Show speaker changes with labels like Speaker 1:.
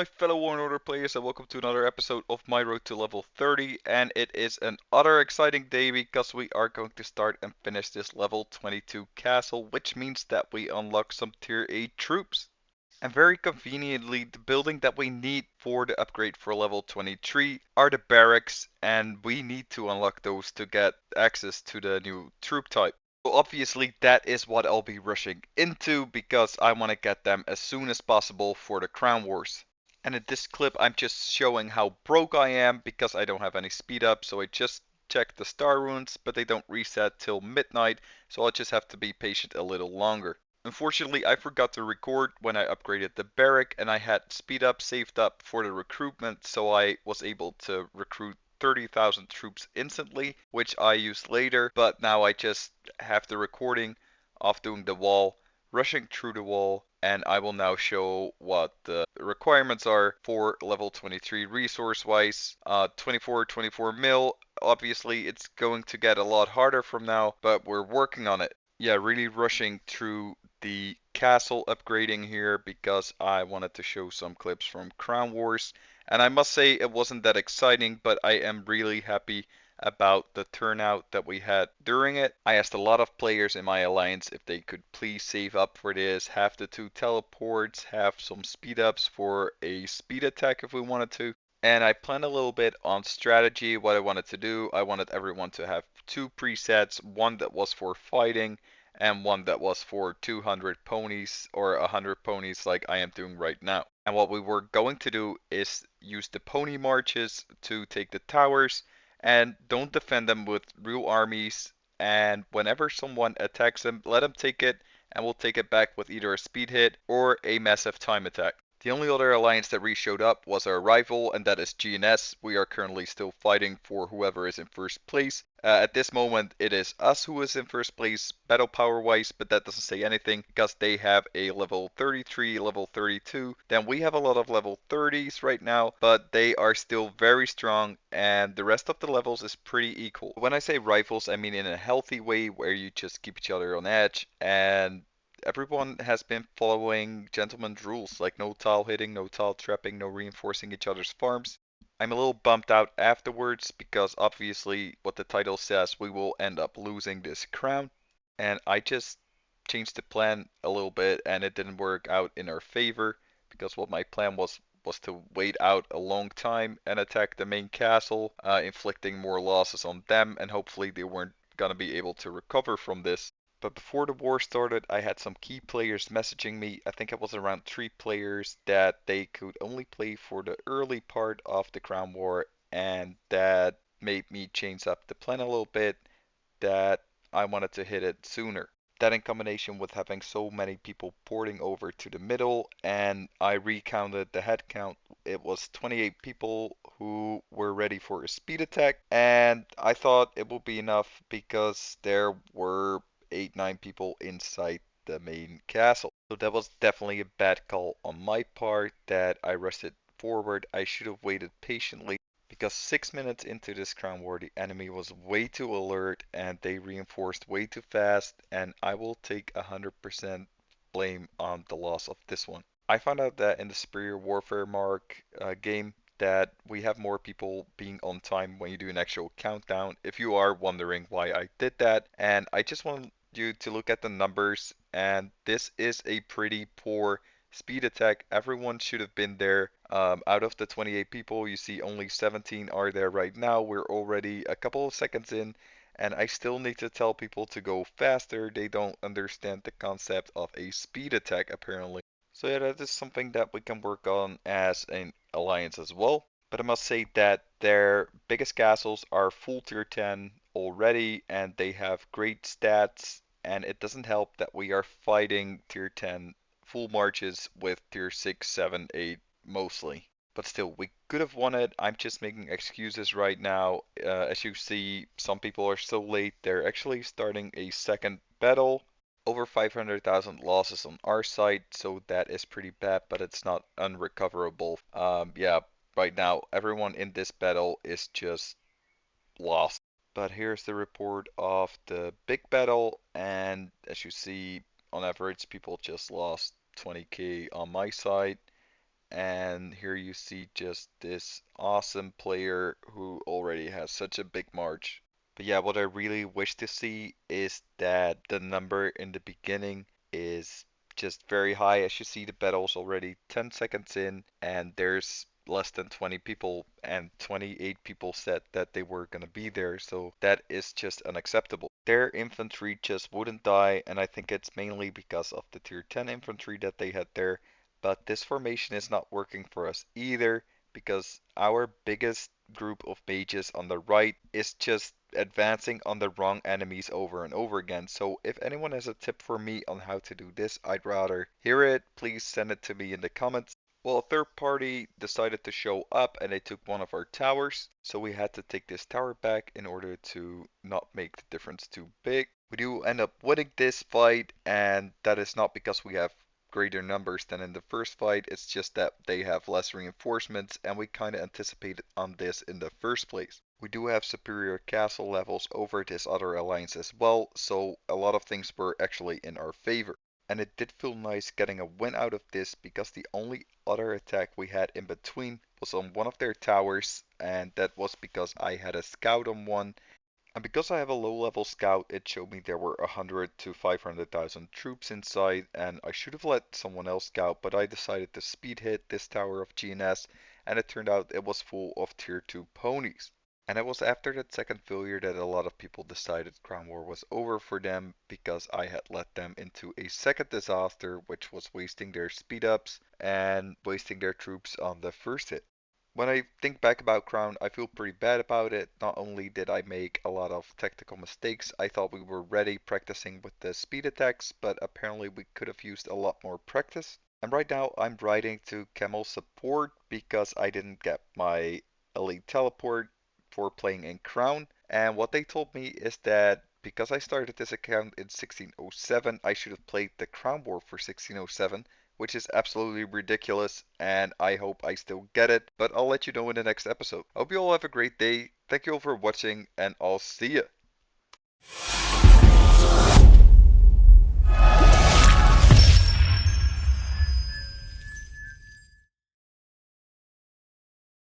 Speaker 1: my fellow War and Order players, and welcome to another episode of my road to level 30. And it is another exciting day because we are going to start and finish this level 22 castle, which means that we unlock some tier 8 troops. And very conveniently, the building that we need for the upgrade for level 23 are the barracks, and we need to unlock those to get access to the new troop type. So obviously that is what I'll be rushing into because I want to get them as soon as possible for the Crown Wars. And in this clip I'm just showing how broke I am because I don't have any speed up, so I just checked the star runes, but they don't reset till midnight, so I'll just have to be patient a little longer. Unfortunately, I forgot to record when I upgraded the barrack, and I had speed up saved up for the recruitment, so I was able to recruit 30,000 troops instantly, which I used later, but now I just have the recording of doing the wall, rushing through the wall, and I will now show what the requirements are for level 23 resource-wise. 24 mil, obviously it's going to get a lot harder from now, but we're working on it. Yeah, really rushing through the castle upgrading here because I wanted to show some clips from Crown Wars. And I must say it wasn't that exciting, but I am really happy about the turnout that we had during it. I asked a lot of players in my alliance if they could please save up for this, have the 2 teleports, have some speed ups for a speed attack if we wanted to. And I planned a little bit on strategy, what I wanted to do. I wanted everyone to have 2 presets, one that was for fighting and one that was for 200 ponies or 100 ponies like I am doing right now. And what we were going to do is use the pony marches to take the towers and don't defend them with real armies. And whenever someone attacks them, let them take it and we'll take it back with either a speed hit or a massive time attack. The only other alliance that re-showed up was our rival, and that is GNS. We are currently still fighting for whoever is in first place. At this moment, it is us who is in first place, battle power wise, but that doesn't say anything because they have a level 33, level 32. Then we have a lot of level 30s right now, but they are still very strong, and the rest of the levels is pretty equal. When I say rivals, I mean in a healthy way where you just keep each other on edge and everyone has been following gentleman's rules, like no tile hitting, no tile trapping, no reinforcing each other's farms. I'm a little bummed out afterwards because obviously what the title says, we will end up losing this crown. And I just changed the plan a little bit and it didn't work out in our favor because what my plan was to wait out a long time and attack the main castle, inflicting more losses on them, and hopefully they weren't gonna be able to recover from this. But before the war started, I had some key players messaging me. I think it was around 3 players that they could only play for the early part of the Crown War, and that made me change up the plan a little bit, that I wanted to hit it sooner. That in combination with having so many people porting over to the middle, and I recounted the head count, it was 28 people who were ready for a speed attack, and I thought it would be enough because there were 8, 9 people inside the main castle. So that was definitely a bad call on my part that I rushed it forward. I should have waited patiently because 6 minutes into this crown war, the enemy was way too alert and they reinforced way too fast, and I will take 100% blame on the loss of this one. I found out that in the Superior Warfare Mark game that we have more people being on time when you do an actual countdown, if you are wondering why I did that. And I just want you to look at the numbers, and this is a pretty poor speed attack. Everyone should have been there. Out of the 28 people, you see only 17 are there right now. We're already a couple of seconds in, and I still need to tell people to go faster. They don't understand the concept of a speed attack, apparently. So yeah, that is something that we can work on as an alliance as well. But I must say that their biggest castles are full tier 10 already, and they have great stats, and it doesn't help that we are fighting tier 10 full marches with tier 6, 7, 8 mostly. But still, we could have won it. I'm just making excuses right now. As you see, some people are so late. They're actually starting a second battle. Over 500,000 losses on our side, so that is pretty bad, but it's not unrecoverable. Yeah, right now, everyone in this battle is just lost. But here's the report of the big battle, and as you see, on average, people just lost 20k on my side, and here you see just this awesome player who already has such a big march. But yeah, what I really wish to see is that the number in the beginning is just very high. As you see, the battle's already 10 seconds in, and there's less than 20 people, and 28 people said that they were gonna be there, so that is just unacceptable. Their infantry just wouldn't die, and I think it's mainly because of the tier 10 infantry that they had there. But this formation is not working for us either, because our biggest group of mages on the right is just advancing on the wrong enemies over and over again. So if anyone has a tip for me on how to do this, I'd rather hear it. Please send it to me in the comments. Well, a third party decided to show up and they took one of our towers, so we had to take this tower back in order to not make the difference too big. We do end up winning this fight, and that is not because we have greater numbers than in the first fight, it's just that they have less reinforcements, and we kinda anticipated on this in the first place. We do have superior castle levels over this other alliance as well, so a lot of things were actually in our favor. And it did feel nice getting a win out of this because the only other attack we had in between was on one of their towers, and that was because I had a scout on one. And because I have a low level scout, it showed me there were 100 to 500,000 troops inside, and I should have let someone else scout, but I decided to speed hit this tower of GNS, and it turned out it was full of tier 2 ponies. And it was after that second failure that a lot of people decided Crown War was over for them because I had led them into a second disaster, which was wasting their speed ups and wasting their troops on the first hit. When I think back about Crown, I feel pretty bad about it. Not only did I make a lot of tactical mistakes, I thought we were ready practicing with the speed attacks, but apparently we could have used a lot more practice. And right now I'm writing to Camel support because I didn't get my elite teleport for playing in Crown. And what they told me is that because I started this account in 1607, I should have played the Crown War for 1607, which is absolutely ridiculous, and I hope I still get it, but I'll let you know in the next episode. I hope you all have a great day. Thank you all for watching, and I'll see ya.